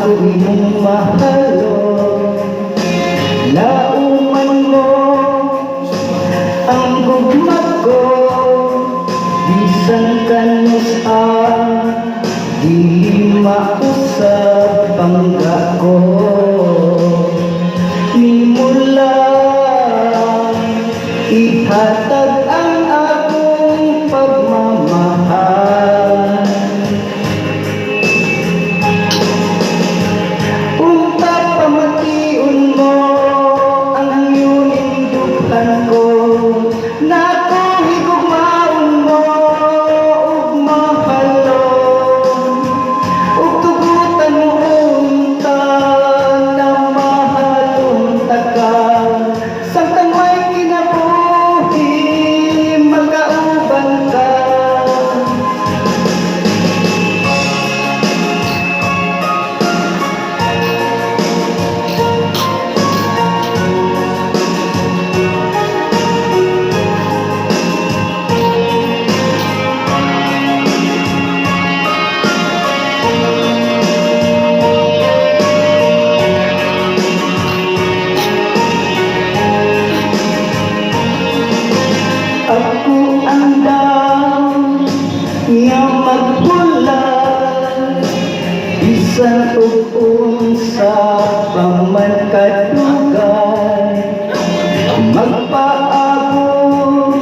imong mahalo, lauman mo ang gugma ko, bisan kanus dili mausap bangga ko. Nimo lang ihatag ang akong pagmamahal. Unta pamatiun mo ang hangyoning dughan ko, nako higugmaon mo ug mahalon, ug tugutan mo unta na mahalon taka. Samtang may kinabuhi magkauban ka. Ako andam nga magbulag, bisan ug unsa pa man kadugay, magpaabot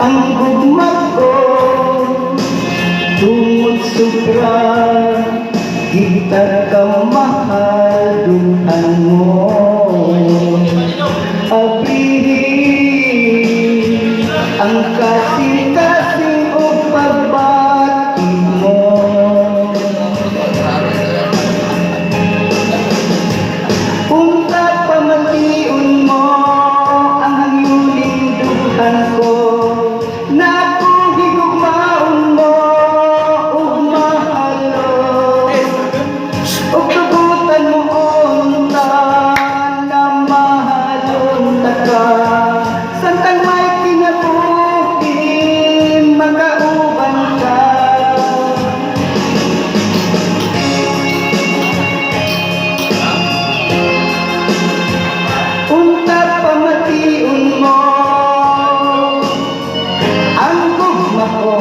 ang gugma ko, tungod sobra kita ka mahal dughan mo. Abrihin ang kasing-kasing o pagbati mo. Unta pamatiun mo ang hangyoning dughan ko, nako higugmaon mo ug mahalon, ug tugutan mo unta na mahalon taka. Samtang may kinabuhi magkauban ka. Unta pamatiun mo ang gugma ko.